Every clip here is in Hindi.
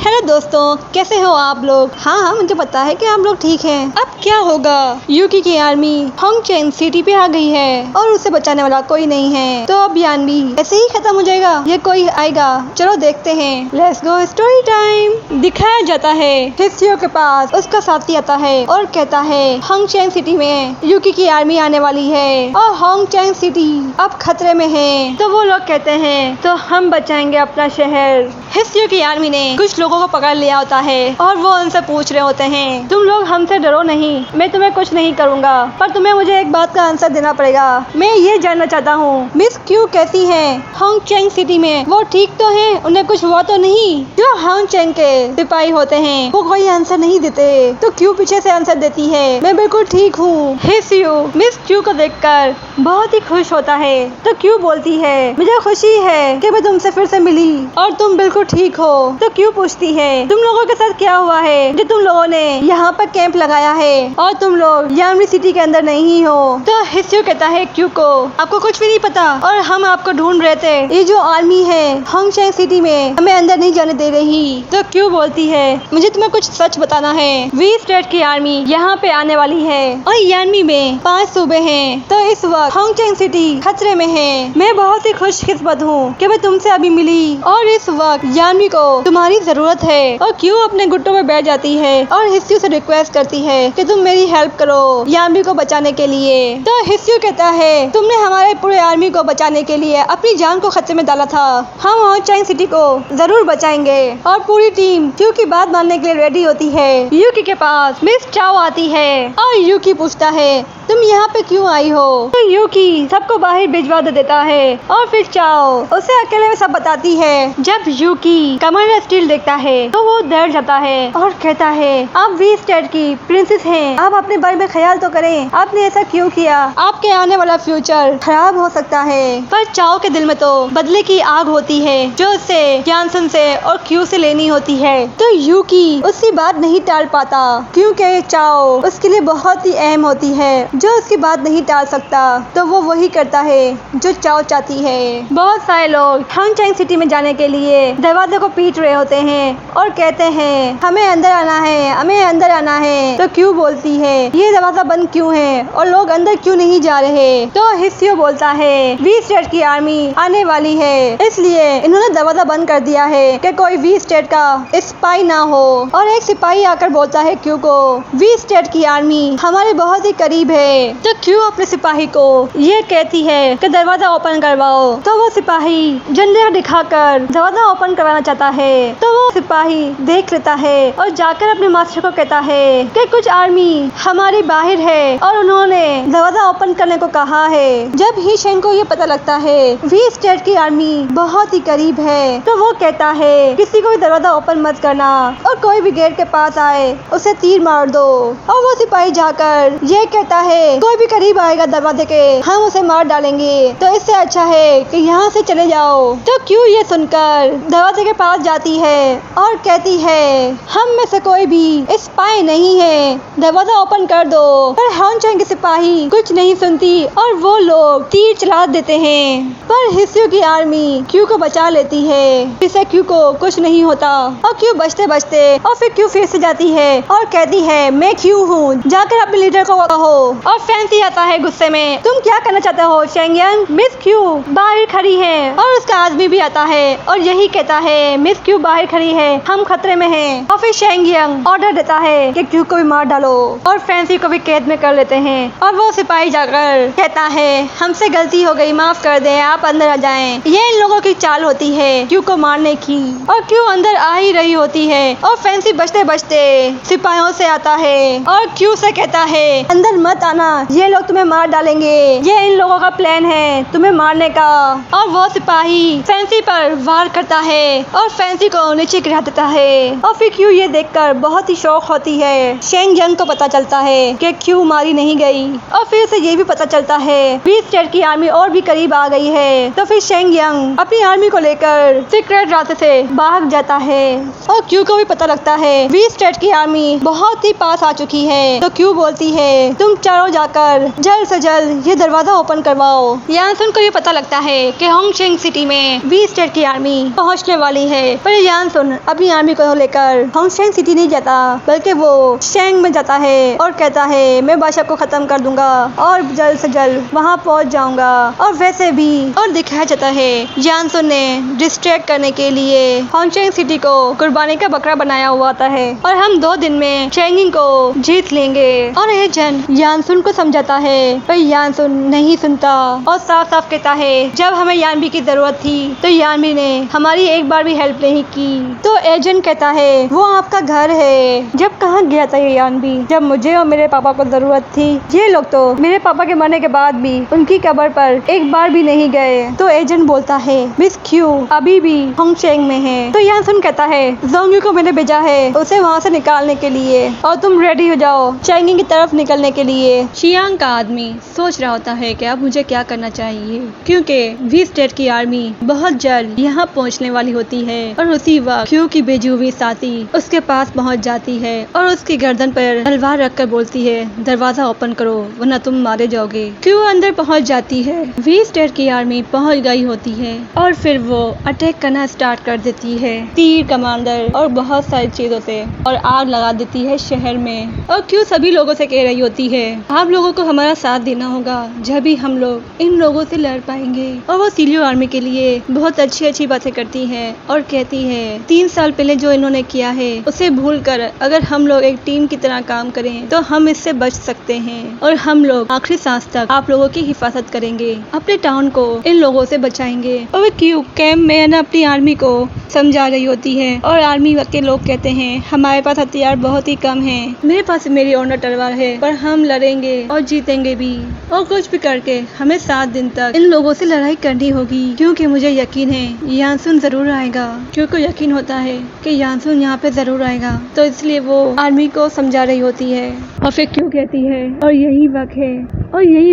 हेलो दोस्तों, कैसे हो आप लोग। हाँ, मुझे पता है कि आप लोग ठीक हैं। अब क्या होगा, यूकी की आर्मी होंगचेंग सिटी पे आ गई है और उसे बचाने वाला कोई नहीं है। तो अब यानबी ऐसे ही खत्म हो जाएगा या कोई आएगा, चलो देखते हैं। Let's go story time. दिखाया जाता है हिस्सियों के पास उसका साथी आता है और कहता है होंगचेंग सिटी में यूकी की आर्मी आने वाली है और होंगचेंग सिटी अब खतरे में है। तो वो लोग कहते हैं तो हम बचाएंगे अपना शहर। हिस्सियों की आर्मी ने कुछ लोगों को पकड़ लिया होता है और वो उनसे पूछ रहे होते हैं तुम लोग हमसे डरो नहीं, मैं तुम्हें कुछ नहीं करूँगा, पर तुम्हें मुझे एक बात का आंसर देना पड़ेगा। मैं ये जानना चाहता हूँ मिस क्यू कैसी है होंगचेंग सिटी में, वो ठीक तो है, उन्हें कुछ हुआ तो नहीं। जो होंगचेंग के सिपाही होते हैं वो कोई आंसर नहीं देते तो क्यू पीछे से आंसर देती है मैं बिल्कुल ठीक हूँ। हिस्सियो मिस क्यू को देखकर बहुत ही खुश होता है तो क्यू बोलती है मुझे खुशी है कि मैं तुमसे फिर से मिली और तुम बिल्कुल ठीक हो। तो क्यू पूछती है तुम लोगों के साथ क्या हुआ है जो तुम लोगों ने यहाँ पर कैंप लगाया है और तुम लोग यानबी सिटी के अंदर नहीं हो। तो हिस्सियो कहता है क्यू को आपको कुछ भी नहीं पता और हम आपको ढूंढ रहे थे, ये जो आर्मी है होंगचेंग सिटी में हमें अंदर नहीं जाने दे रही। तो क्यू बोलती है मुझे तुम्हें कुछ सच बताना है, वी स्टेट की आर्मी यहाँ पे आने वाली है और यानबी में 5 सूबे हैं। तो इस वक्त होंगचेंग सिटी खतरे में है। मैं बहुत ही खुशकिस्मत हूँ कि मैं तुमसे अभी मिली और इस वक्त यानबी को तुम्हारी जरूरत है। और क्यू अपने घुटनों पे बैठ जाती है और हिस्सियो से रिक्वेस्ट करती है कि तुम मेरी हेल्प करो यानबी को बचाने के लिए। तो हिस्सियो कहता है तुमने हमारे पूरे आर्मी को बचाने के लिए अपनी जान को खतरे में डाला था, हम होंगचेंग सिटी को जरूर बचाएंगे। और पूरी टीम क्यू की बात मानने के लिए रेडी होती है। यूकी के पास मिस चाओ आती है और यूकी पूछता है तुम यहाँ पे क्यों आई हो। तो यूकी सबको बाहर भिजवा देता है और फिर चाओ उसे अकेले में सब बताती है। जब यूकी कमांडर स्टील देखता है तो वो डर जाता है और कहता है आप वी स्टेट की प्रिंसेस हैं, आप अपने बारे में ख्याल तो करें, आपने ऐसा क्यों किया, आपके आने वाला फ्यूचर खराब हो सकता है। पर चाओ के दिल में तो बदले की आग होती है जो उसे यानसन से और क्यू से लेनी होती है। तो यूकी उसकी बात नहीं टाल पाता क्योंकि चाओ उसके लिए बहुत ही अहम होती है, जो उसकी बात नहीं टाल सकता। तो वो वही करता है जो चाओ चाहती है। बहुत सारे लोग होंगचेंग सिटी में जाने के लिए दरवाजे को पीट रहे होते हैं और कहते हैं हमें अंदर आना है, हमें अंदर आना है। तो क्यू बोलती है ये दरवाजा बंद क्यों है और लोग अंदर क्यों नहीं जा रहे। तो हिस्सियो बोलता है वी स्टेट की आर्मी आने वाली है इसलिए इन्होंने दरवाजा बंद कर दिया है कि कोई वी स्टेट का स्पाई ना हो। और एक सिपाही आकर बोलता है क्यू को वी स्टेट की आर्मी हमारे बहुत ही करीब है। तो क्यू अपने सिपाही को ये कहती है कि दरवाजा ओपन करवाओ। तो वो सिपाही झंडे दिखाकर दरवाजा ओपन करवाना चाहता है। तो वो सिपाही देख लेता है और जाकर अपने मास्टर को कहता है कि कुछ आर्मी हमारी बाहर है और उन्होंने दरवाजा ओपन करने को कहा है। जब ही शेंग को ये पता लगता है वी स्टेट की आर्मी बहुत ही करीब है तो वो कहता है किसी को भी दरवाजा ओपन मत करना और कोई भी गेट के पास आए उसे तीर मार दो। और वो सिपाही जाकर ये कहता है कोई भी करीब आएगा दरवाजे के हम उसे मार डालेंगे, तो इससे अच्छा है कि यहाँ से चले जाओ। तो क्यू ये सुनकर दरवाजे के पास जाती है और कहती है हम में से कोई भी स्पाई नहीं है, दरवाजा ओपन कर दो। पर होंगचेंग की सिपाही कुछ नहीं सुनती और वो लोग तीर चला देते हैं। पर हिस्सियो की आर्मी क्यू को बचा लेती है, इससे क्यू को कुछ नहीं होता और क्यू बचते बचते और फिर क्यू फिर से जाती है और कहती है मैं क्यू हूँ, जाकर अपने लीडर को कहो। और फैंसी आता है गुस्से में तुम क्या करना चाहते हो शेंगयांग। मिस क्यू बाहर खड़ी है और उसका आदमी भी आता है और यही कहता है मिस क्यू बाहर खड़ी है, हम खतरे में हैं। और फिर शेंगयांग ऑर्डर देता है कि क्यू को भी मार डालो और फैंसी को भी कैद में कर लेते हैं। और वो सिपाही जाकर कहता है हमसे गलती हो गई, माफ कर दे, आप अंदर आ जाएं। ये इन लोगों की चाल होती है क्यू को मारने की। और क्यू अंदर आ ही रही होती है और फैंसी बचते बचते सिपाहियों से आता है और क्यू से कहता है अंदर मत आना, ये लोग तुम्हें मार डालेंगे, ये इन लोगों का प्लान है तुम्हें मारने का। और वो सिपाही फैंसी पर वार करता है और फैंसी को नीचे गिरा देता है। और फिर क्यू ये देखकर बहुत ही शौक होती है। शेंगयांग को पता चलता है कि क्यू मारी नहीं गई और फिर से ये भी पता चलता है वी स्टेट की आर्मी और भी करीब आ गई है। तो फिर शेंगयांग अपनी आर्मी को लेकर सीक्रेट रास्ते से भाग जाता है और क्यू को भी पता लगता है वी स्टेट की आर्मी बहुत ही पास आ चुकी है। तो क्यू बोलती है तुम चारों करो जाकर, जल्द से जल्द ये दरवाजा ओपन करवाओ। यानसुन को ये पता लगता है कि होंगशेंग सिटी में वी स्टेट की आर्मी पहुंचने वाली है, पर यानसुन अपनी आर्मी को लेकर होंगशेंग सिटी नहीं जाता, बल्कि वो शेंग में जाता है और कहता है मैं बादशाह को खत्म कर दूंगा और जल्द से जल्द वहां पहुंच जाऊंगा। और वैसे भी और दिखाया जाता है यानसुन ने डिस्ट्रैक्ट करने के लिए होंगशेंग सिटी को कुर्बानी का बकरा बनाया हुआ होता है और हम 2 दिन में चेंगिंग को जीत लेंगे। और एजेंट यानसुन को समझाता है, पर यानसुन नहीं सुनता और साफ साफ कहता है जब हमें यानबी की जरूरत थी तो यानबी ने हमारी एक बार भी हेल्प नहीं की। तो एजेंट कहता है वो आपका घर है। जब कहाँ गया था ये यानबी, जब मुझे और मेरे पापा को जरूरत थी? ये लोग तो मेरे पापा के मरने के बाद भी उनकी कब्र पर एक बार भी नहीं गए। तो एजेंट बोलता है मिस क्यू अभी भी होंगशेंग में है। तो यानसुन कहता है जोंगी को मैंने भेजा है उसे वहाँ से निकालने के लिए और तुम रेडी हो जाओ चेंगिंग की तरफ निकलने के लिए। शियांग का आदमी सोच रहा होता है कि अब मुझे क्या करना चाहिए, क्योंकि वी स्टेट की आर्मी बहुत जल्द यहाँ पहुँचने वाली होती है। और उसी वक्त क्यू की भेजी हुई साथी उसके पास पहुँच जाती है और उसकी गर्दन पर तलवार रखकर बोलती है दरवाजा ओपन करो वरना तुम मारे जाओगे। क्यू अंदर पहुँच जाती है, वी स्टेट की आर्मी पहुँच गई होती है और फिर वो अटैक करना स्टार्ट कर देती है तीर कमांडर और बहुत सारी चीजों से, और आग लगा देती है शहर में। और क्यू सभी लोगों से कह रही होती है आप लोगों को हमारा साथ देना होगा जब भी हम लोग इन लोगों से लड़ पाएंगे। और वो सीलियो आर्मी के लिए बहुत अच्छी अच्छी बातें करती है और कहती है 3 साल पहले जो इन्होंने किया है उसे भूलकर अगर हम लोग एक टीम की तरह काम करें तो हम इससे बच सकते हैं और हम लोग आखिरी सांस तक आप लोगों की हिफाजत करेंगे, अपने टाउन को इन लोगों से बचाएंगे। और वो क्यू कैंप में ना अपनी आर्मी को समझा रही होती है और आर्मी के लोग कहते हैं हमारे पास हथियार बहुत ही कम हैं, मेरे पास मेरी ऑनर तलवार है पर हम लड़ेंगे और जीतेंगे भी और कुछ भी करके हमें 7 दिन तक इन लोगों से लड़ाई करनी होगी, क्योंकि मुझे यकीन है यानसुन जरूर आएगा। क्योंकि यकीन होता है कि यानसुन यहाँ पे जरूर आएगा, तो इसलिए वो आर्मी को समझा रही होती है। और फिर क्यों कहती है और यही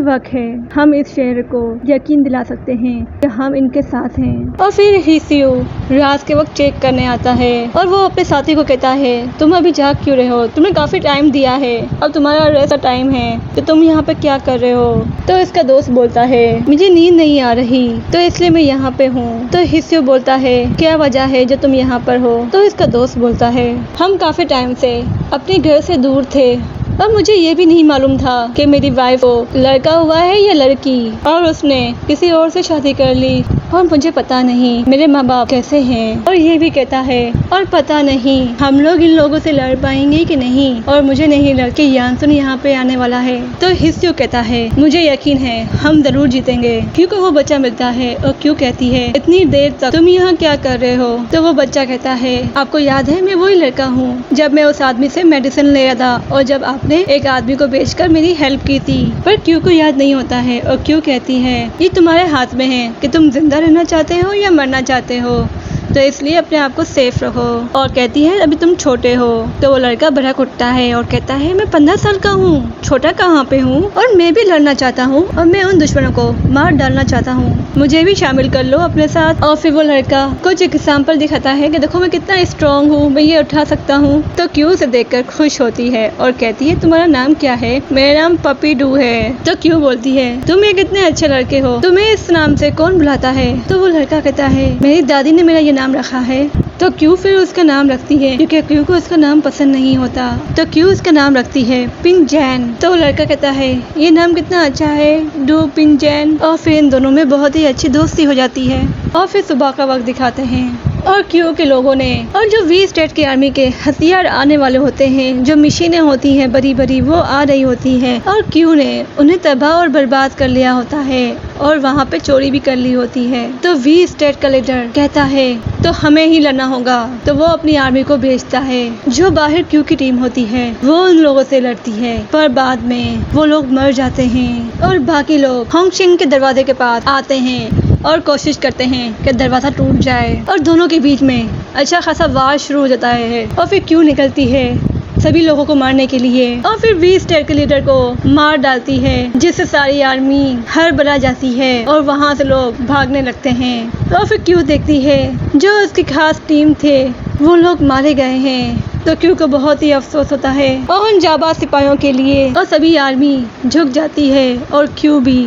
वक्त है हम इस शहर को यकीन दिला सकते हैं कि हम इनके साथ हैं। और फिर हिसियो रात के वक्त चेक करने आता है और वो अपने साथी को कहता है तुम अभी जाग क्यों रहे हो, तुमने काफी टाइम दिया है, अब तुम्हारा रेस्ट का टाइम है, तो तुम यहाँ पे क्या कर रहे हो? तो इसका दोस्त बोलता है मुझे नींद नहीं आ रही तो इसलिए मैं यहाँ पे हूँ। तो हिसियो बोलता है क्या वजह है जो तुम यहाँ पर हो? तो इसका दोस्त बोलता है हम काफी टाइम से अपने घर से दूर थे और मुझे ये भी नहीं मालूम था कि मेरी वाइफ को लड़का हुआ है या लड़की, और उसने किसी और से शादी कर ली और मुझे पता नहीं मेरे माँ बाप कैसे हैं। और ये भी कहता है और पता नहीं हम लोग इन लोगों से लड़ पाएंगे कि नहीं, और मुझे नहीं लग कि यानसुन यहाँ पे आने वाला है। तो हिस्यो कहता है मुझे यकीन है हम जरूर जीतेंगे, क्योंकि वो बच्चा मिलता है। और क्यों कहती है इतनी देर तक तुम यहाँ क्या कर रहे हो? तो वो बच्चा कहता है आपको याद है मैं वही लड़का हूँ जब मैं उस आदमी से मेडिसिन ले रहा था और जब आपने एक आदमी को बेचकर मेरी हेल्प की थी। पर क्यों को याद नहीं होता है और क्यों कहती है ये तुम्हारे हाथ में है कि तुम जिंदा रहना चाहते हो या मरना चाहते हो, तो इसलिए अपने आप को सेफ रखो। और कहती है अभी तुम छोटे हो। तो वो लड़का भड़क उठता है और कहता है मैं 15 साल का हूँ, छोटा कहाँ पे हूँ, और मैं भी लड़ना चाहता हूँ और मैं उन दुश्मनों को मार डालना चाहता हूँ, मुझे भी शामिल कर लो अपने साथ। और फिर वो लड़का कुछ एग्जाम्पल दिखाता है कि देखो मैं कितना स्ट्रॉन्ग हूँ, मैं ये उठा सकता हूँ। तो क्यू उसे देखकर खुश होती है और कहती है तुम्हारा नाम क्या है? मेरा नाम पपी डू है। तो क्यू बोलती है तुम ये कितने अच्छे लड़के हो, तुम्हें इस नाम से कौन बुलाता है? तो वो लड़का कहता है मेरी दादी ने मेरा ये नाम रखा है। तो क्यू फिर उसका नाम रखती है क्योंकि क्यू को उसका नाम पसंद नहीं होता। तो क्यू उसका नाम रखती है पिंग जैन। तो लड़का कहता है ये नाम कितना अच्छा है, डू पिंग जैन। और फिर इन दोनों में बहुत ही अच्छी दोस्ती हो जाती है। और फिर सुबह का वक्त दिखाते हैं और क्यू के लोगों ने और जो वी स्टेट की आर्मी के हथियार आने वाले होते हैं, जो मशीनें होती हैं बड़ी बड़ी, वो आ रही होती हैं और क्यू ने उन्हें तबाह और बर्बाद कर लिया होता है और वहाँ पे चोरी भी कर ली होती है। तो वी स्टेट का लीडर कहता है तो हमें ही लड़ना होगा। तो वो अपनी आर्मी को भेजता है, जो बाहर क्यू की टीम होती है वो उन लोगों से लड़ती है, पर बाद में वो लोग मर जाते हैं और बाकी लोग होंगशेंग के दरवाजे के पास आते हैं और कोशिश करते हैं कि दरवाजा टूट जाए और दोनों के बीच में अच्छा खासा वार शुरू हो जाता है। और फिर क्यू निकलती है सभी लोगों को मारने के लिए और फिर वी स्टेट के लीडर को मार डालती है, जिससे सारी आर्मी हड़बड़ा जाती है और वहाँ से लोग भागने लगते हैं। और फिर क्यू देखती है जो उसकी खास टीम थे वो लोग मारे गए हैं तो क्यू को बहुत ही अफसोस होता है और उन जाबाज सिपाहियों के लिए और सभी आर्मी झुक जाती है और क्यू भी।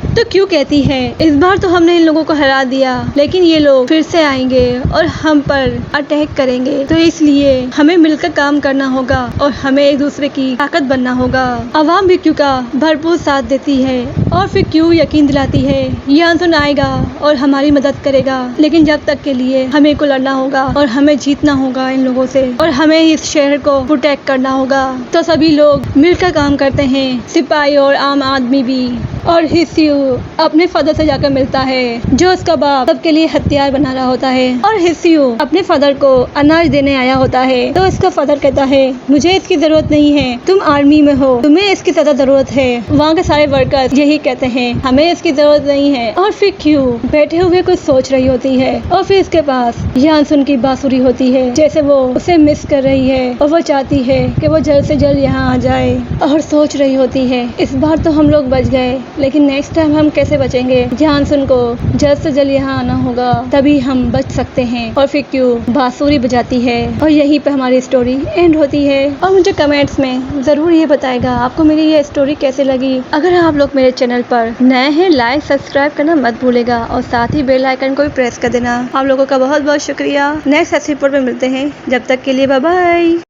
तो क्यू कहती है इस बार तो हमने इन लोगों को हरा दिया, लेकिन ये लोग फिर से आएंगे और हम पर अटैक करेंगे, तो इसलिए हमें मिलकर काम करना होगा और हमें एक दूसरे की ताकत बनना होगा। आवाम भी क्यू का भरपूर साथ देती है और फिर क्यू यकीन दिलाती है यानसुन आएगा और हमारी मदद करेगा, लेकिन जब तक के लिए हमें को लड़ना होगा और हमें जीतना होगा इन लोगों से और हमें इस शहर को प्रोटेक्ट करना होगा। तो सभी लोग मिलकर काम करते हैं, सिपाही और आम आदमी भी। और हिस्यू अपने फादर से जाकर मिलता है जो उसका बाप सबके लिए हथियार बना रहा होता है और हिस्यू अपने फादर को अनाज देने आया होता है। तो उसका फादर कहता है मुझे इसकी जरूरत नहीं है, तुम आर्मी में हो, तुम्हें इसकी ज्यादा जरूरत है। वहाँ के सारे वर्कर्स यही कहते हैं हमें इसकी जरूरत नहीं है। और फिर क्यू बैठे हुए कुछ सोच रही होती है और फिर इसके पास यानसुन की बांसुरी होती है, जैसे वो उसे मिस कर रही है और वो चाहती है कि वो जल्द से जल्द यहाँ आ जाए और सोच रही होती है इस बार तो हम लोग बच गए, लेकिन नेक्स्ट टाइम हम कैसे बचेंगे। यानसुन को जल्द से जल्द यहाँ आना होगा, तभी हम बच सकते हैं। और फिर क्यू बांसुरी बजाती है और यहीं पे हमारी स्टोरी एंड होती है। और मुझे कमेंट्स में जरूर ये बताएगा आपको मेरी ये स्टोरी कैसे लगी। अगर आप लोग मेरे चैनल पर नए हैं लाइक सब्सक्राइब करना मत भूलेगा और साथ ही बेल आइकन को भी प्रेस कर देना। आप लोगों का बहुत बहुत शुक्रिया। नेक्स्ट एपिसोड में मिलते हैं, जब तक के लिए बाय बाय।